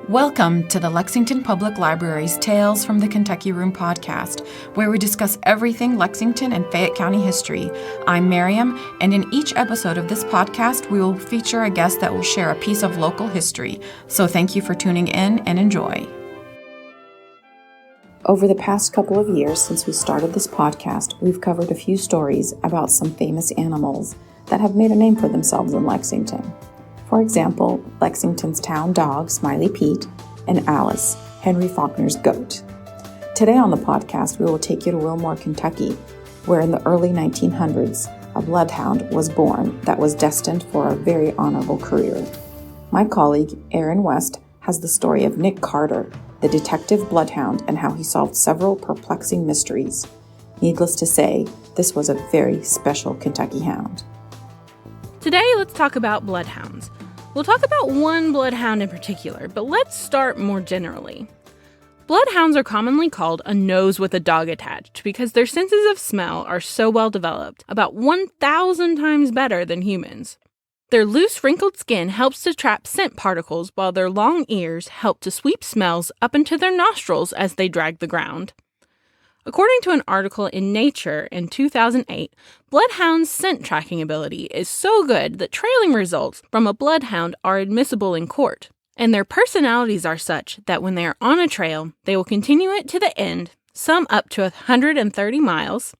Welcome to the Lexington Public Library's Tales from the Kentucky Room podcast, where we discuss everything Lexington and Fayette County history. I'm Miriam, and in each episode of this podcast, we will feature a guest that will share a piece of local history. So thank you for tuning in and enjoy. Over the past couple of years since we started this podcast, we've covered a few stories about some famous animals that have made a name for themselves in Lexington. For example, Lexington's town dog, Smiley Pete, and Alice, Henry Faulkner's goat. Today on the podcast, we will take you to Wilmore, Kentucky, where in the early 1900s, a bloodhound was born that was destined for a very honorable career. My colleague, Erin West, has the story of Nick Carter, the detective bloodhound, and how he solved several perplexing mysteries. Needless to say, this was a very special Kentucky hound. Today, let's talk about bloodhounds. We'll talk about one bloodhound in particular, but let's start more generally. Bloodhounds are commonly called a nose with a dog attached because their senses of smell are so well developed, about 1,000 times better than humans. Their loose, wrinkled skin helps to trap scent particles, while their long ears help to sweep smells up into their nostrils as they drag the ground. According to an article in Nature in 2008, bloodhounds' scent tracking ability is so good that trailing results from a bloodhound are admissible in court, and their personalities are such that when they are on a trail, they will continue it to the end, some up to 130 miles,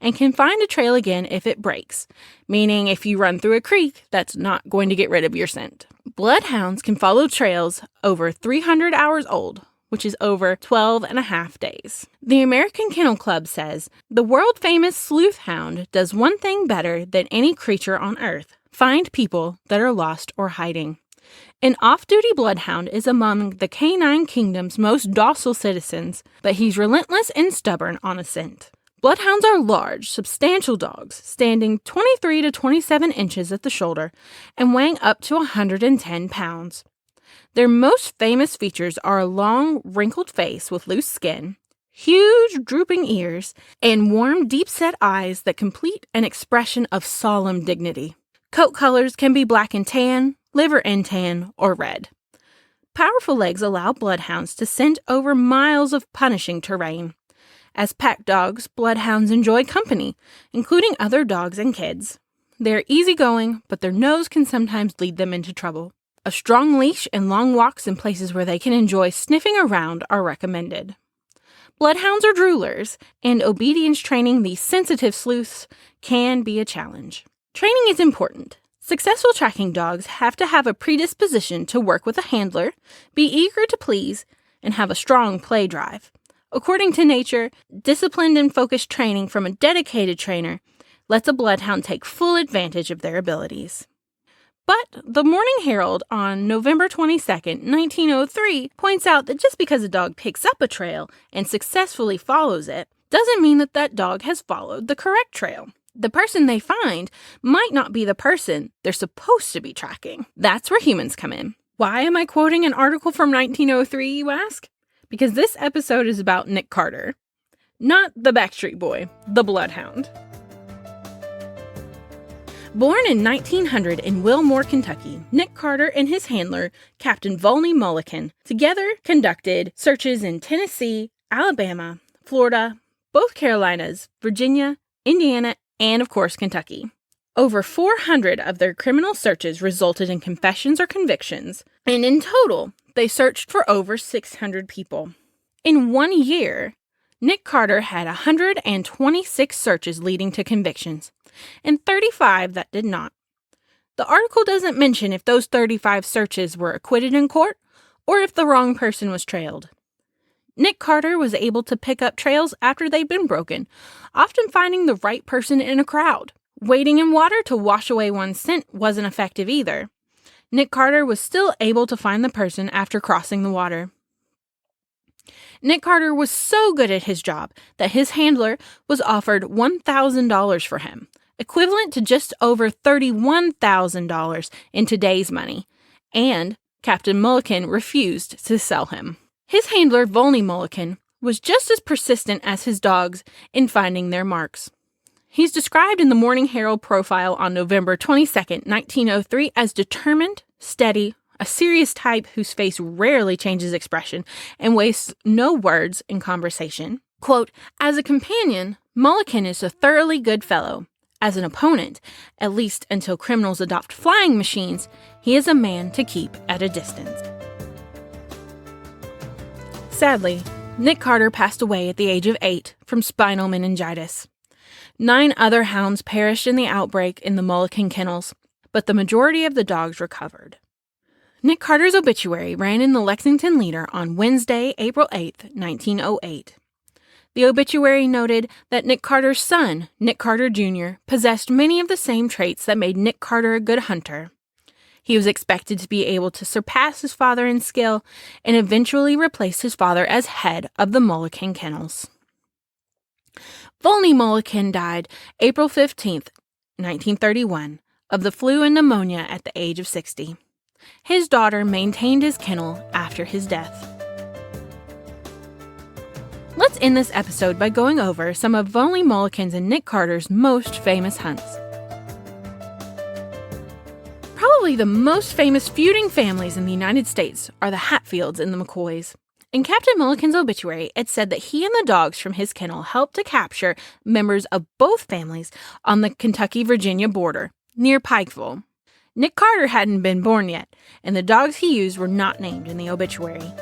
and can find a trail again if it breaks, meaning if you run through a creek, that's not going to get rid of your scent. Bloodhounds can follow trails over 300 hours old, which is over 12 and a half days. The American Kennel Club says, the world-famous sleuth hound does one thing better than any creature on earth: find people that are lost or hiding. An off-duty bloodhound is among the canine kingdom's most docile citizens, but he's relentless and stubborn on a scent. Bloodhounds are large, substantial dogs, standing 23 to 27 inches at the shoulder and weighing up to 110 pounds. Their most famous features are a long, wrinkled face with loose skin, huge, drooping ears, and warm, deep-set eyes that complete an expression of solemn dignity. Coat colors can be black and tan, liver and tan, or red. Powerful legs allow bloodhounds to scent over miles of punishing terrain. As pack dogs, bloodhounds enjoy company, including other dogs and kids. They're easygoing, but their nose can sometimes lead them into trouble. A strong leash and long walks in places where they can enjoy sniffing around are recommended. Bloodhounds are droolers, and obedience training these sensitive sleuths can be a challenge. Training is important. Successful tracking dogs have to have a predisposition to work with a handler, be eager to please, and have a strong play drive. According to Nature, disciplined and focused training from a dedicated trainer lets a bloodhound take full advantage of their abilities. But the Morning Herald on November 22nd, 1903, points out that just because a dog picks up a trail and successfully follows it, doesn't mean that that dog has followed the correct trail. The person they find might not be the person they're supposed to be tracking. That's where humans come in. Why am I quoting an article from 1903, you ask? Because this episode is about Nick Carter, not the Backstreet Boy, the Bloodhound. Born in 1900 in Wilmore, Kentucky, Nick Carter and his handler, Captain Volney Mullikin, together conducted searches in Tennessee, Alabama, Florida, both Carolinas, Virginia, Indiana, and of course, Kentucky. Over 400 of their criminal searches resulted in confessions or convictions, and in total, they searched for over 600 people. In 1 year, Nick Carter had 126 searches leading to convictions, and 35 that did not. The article doesn't mention if those 35 searches were acquitted in court or if the wrong person was trailed. Nick Carter was able to pick up trails after they'd been broken, often finding the right person in a crowd. Wading in water to wash away one's scent wasn't effective either. Nick Carter was still able to find the person after crossing the water. Nick Carter was so good at his job that his handler was offered $1,000 for him, equivalent to just over $31,000 in today's money, and Captain Mullikin refused to sell him. His handler, Volney Mullikin, was just as persistent as his dogs in finding their marks. He's described in the Morning Herald profile on November 22, 1903 as determined, steady, a serious type whose face rarely changes expression and wastes no words in conversation. Quote, "As a companion, Mullikin is a thoroughly good fellow. As an opponent, at least until criminals adopt flying machines, he is a man to keep at a distance." Sadly, Nick Carter passed away at the age of 8 from spinal meningitis. 9 other hounds perished in the outbreak in the Mullikin kennels, but the majority of the dogs recovered. Nick Carter's obituary ran in the Lexington Leader on Wednesday, April 8, 1908. The obituary noted that Nick Carter's son, Nick Carter Jr., possessed many of the same traits that made Nick Carter a good hunter. He was expected to be able to surpass his father in skill and eventually replace his father as head of the Mullikin kennels. Volney Mullikin died April 15, 1931, of the flu and pneumonia at the age of 60. His daughter maintained his kennel after his death. Let's end this episode by going over some of Volney Mullikin's and Nick Carter's most famous hunts. Probably the most famous feuding families in the United States are the Hatfields and the McCoys. In Captain Mullikin's obituary, it said that he and the dogs from his kennel helped to capture members of both families on the Kentucky-Virginia border, near Pikeville. Nick Carter hadn't been born yet, and the dogs he used were not named in the obituary.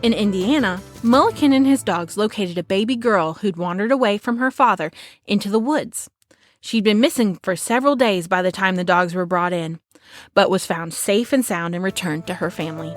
In Indiana, Mullikin and his dogs located a baby girl who'd wandered away from her father into the woods. She'd been missing for several days by the time the dogs were brought in, but was found safe and sound and returned to her family.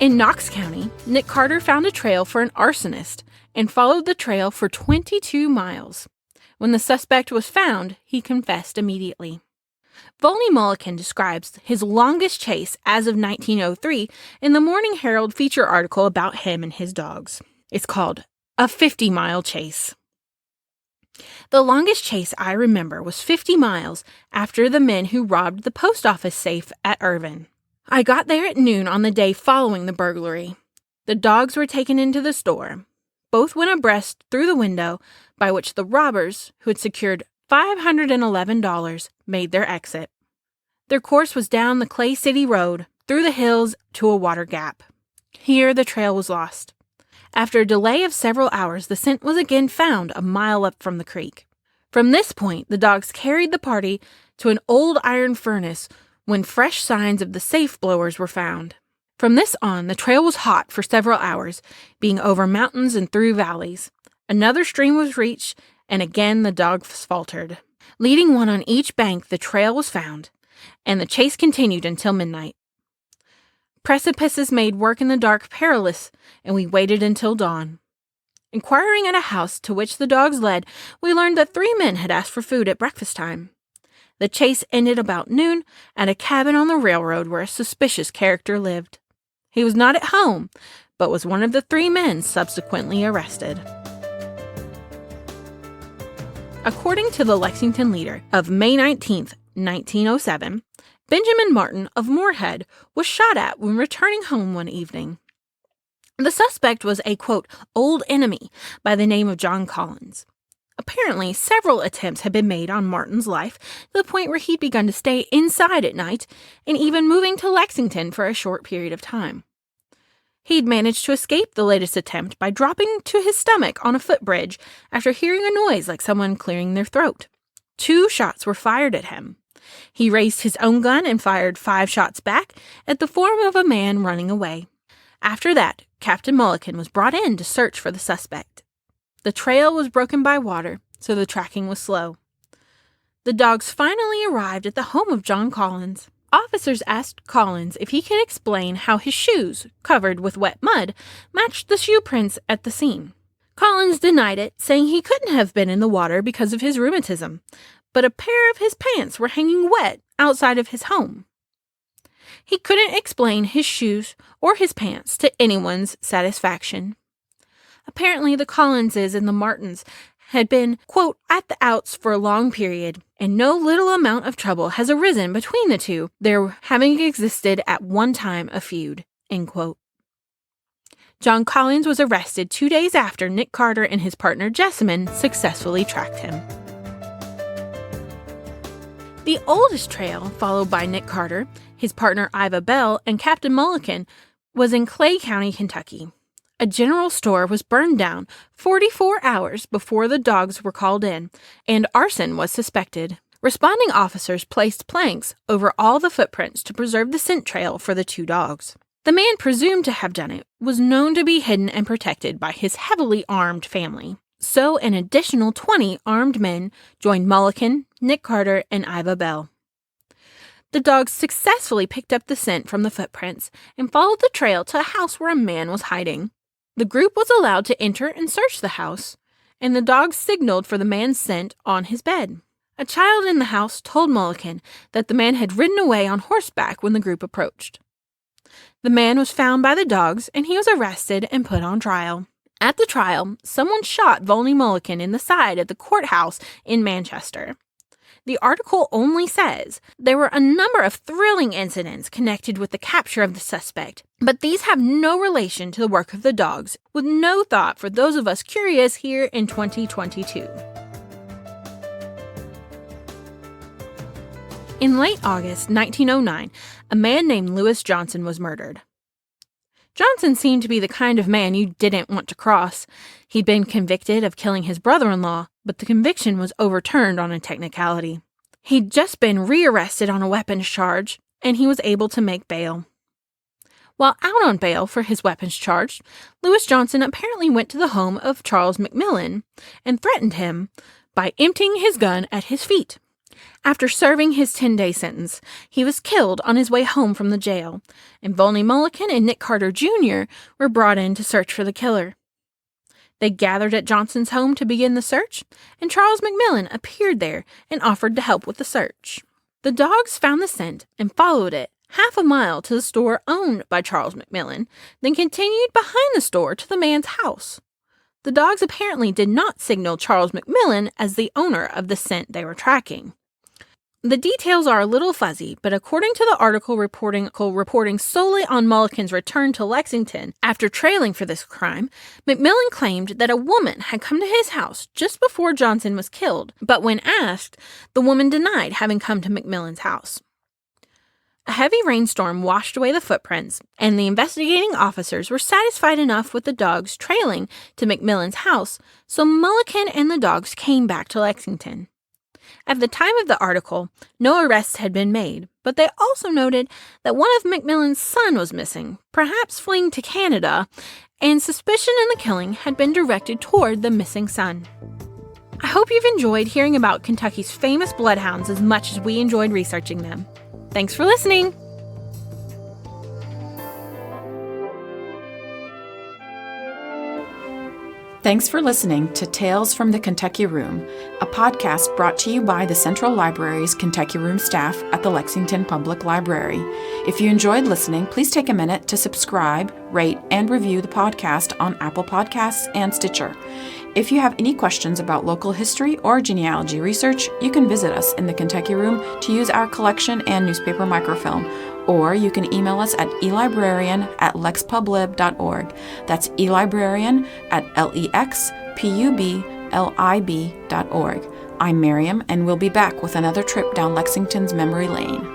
In Knox County, Nick Carter found a trail for an arsonist and followed the trail for 22 miles. When the suspect was found, he confessed immediately. Volney Mullikin describes his longest chase as of 1903 in the Morning Herald feature article about him and his dogs. It's called A 50-Mile Chase. The longest chase I remember was 50 miles after the men who robbed the post office safe at Irvin. I got there at noon on the day following the burglary. The dogs were taken into the store. Both went abreast through the window by which the robbers, who had secured $511, made their exit. Their course was down the Clay City Road, through the hills to a water gap. Here the trail was lost. After a delay of several hours, the scent was again found a mile up from the creek. From this point, the dogs carried the party to an old iron furnace when fresh signs of the safe blowers were found. From this on, the trail was hot for several hours, being over mountains and through valleys. Another stream was reached, and again the dogs faltered. Leading one on each bank, the trail was found, and the chase continued until midnight. Precipices made work in the dark perilous, and we waited until dawn. Inquiring at a house to which the dogs led, we learned that 3 men had asked for food at breakfast time. The chase ended about noon at a cabin on the railroad where a suspicious character lived. He was not at home, but was one of the 3 men subsequently arrested. According to the Lexington Leader of May 19, 1907, Benjamin Martin of Moorhead was shot at when returning home one evening. The suspect was a, quote, old enemy by the name of John Collins. Apparently, several attempts had been made on Martin's life to the point where he'd begun to stay inside at night and even moving to Lexington for a short period of time. He'd managed to escape the latest attempt by dropping to his stomach on a footbridge after hearing a noise like someone clearing their throat. 2 shots were fired at him. He raised his own gun and fired 5 shots back at the form of a man running away. After that, Captain Mullikin was brought in to search for the suspect. The trail was broken by water, so the tracking was slow. The dogs finally arrived at the home of John Collins. Officers asked Collins if he could explain how his shoes, covered with wet mud, matched the shoe prints at the scene. Collins denied it, saying he couldn't have been in the water because of his rheumatism, but a pair of his pants were hanging wet outside of his home. He couldn't explain his shoes or his pants to anyone's satisfaction. Apparently, the Collinses and the Martins had been, quote, at the outs for a long period, and no little amount of trouble has arisen between the two, there having existed at one time a feud, end quote. John Collins was arrested 2 days after Nick Carter and his partner Jessamine successfully tracked him. The oldest trail, followed by Nick Carter, his partner Iva Bell, and Captain Mullikin, was in Clay County, Kentucky. A general store was burned down 44 hours before the dogs were called in, and arson was suspected. Responding officers placed planks over all the footprints to preserve the scent trail for the two dogs. The man presumed to have done it was known to be hidden and protected by his heavily armed family. So an additional 20 armed men joined Mullikin, Nick Carter, and Iva Bell. The dogs successfully picked up the scent from the footprints and followed the trail to a house where a man was hiding. The group was allowed to enter and search the house, and the dogs signaled for the man's scent on his bed. A child in the house told Mullikin that the man had ridden away on horseback when the group approached. The man was found by the dogs, and he was arrested and put on trial. At the trial, someone shot Volney Mullikin in the side at the courthouse in Manchester. The article only says there were a number of thrilling incidents connected with the capture of the suspect, but these have no relation to the work of the dogs, with no thought for those of us curious here in 2022. In late August 1909, a man named Lewis Johnson was murdered. Johnson seemed to be the kind of man you didn't want to cross. He'd been convicted of killing his brother-in-law, but the conviction was overturned on a technicality. He'd just been rearrested on a weapons charge, and he was able to make bail. While out on bail for his weapons charge, Lewis Johnson apparently went to the home of Charles McMillan and threatened him by emptying his gun at his feet. After serving his 10-day sentence, he was killed on his way home from the jail, and Volney Mullikin and Nick Carter Jr. were brought in to search for the killer. They gathered at Johnson's home to begin the search, and Charles McMillan appeared there and offered to help with the search. The dogs found the scent and followed it half a mile to the store owned by Charles McMillan, then continued behind the store to the man's house. The dogs apparently did not signal Charles McMillan as the owner of the scent they were tracking. The details are a little fuzzy, but according to the article reporting solely on Mullikin's return to Lexington after trailing for this crime, McMillan claimed that a woman had come to his house just before Johnson was killed, but when asked, the woman denied having come to McMillan's house. A heavy rainstorm washed away the footprints, and the investigating officers were satisfied enough with the dogs trailing to McMillan's house, so Mullikin and the dogs came back to Lexington. At the time of the article, no arrests had been made, but they also noted that one of McMillan's sons was missing, perhaps fleeing to Canada, and suspicion in the killing had been directed toward the missing son. I hope you've enjoyed hearing about Kentucky's famous bloodhounds as much as we enjoyed researching them. Thanks for listening! Thanks for listening to Tales from the Kentucky Room, a podcast brought to you by the Central Library's Kentucky Room staff at the Lexington Public Library. If you enjoyed listening, please take a minute to subscribe, rate, and review the podcast on Apple Podcasts and Stitcher. If you have any questions about local history or genealogy research, you can visit us in the Kentucky Room to use our collection and newspaper microfilm, or you can email us at elibrarian@lexpublib.org. That's elibrarian@lexpublib.org. I'm Miriam, and we'll be back with another trip down Lexington's memory lane.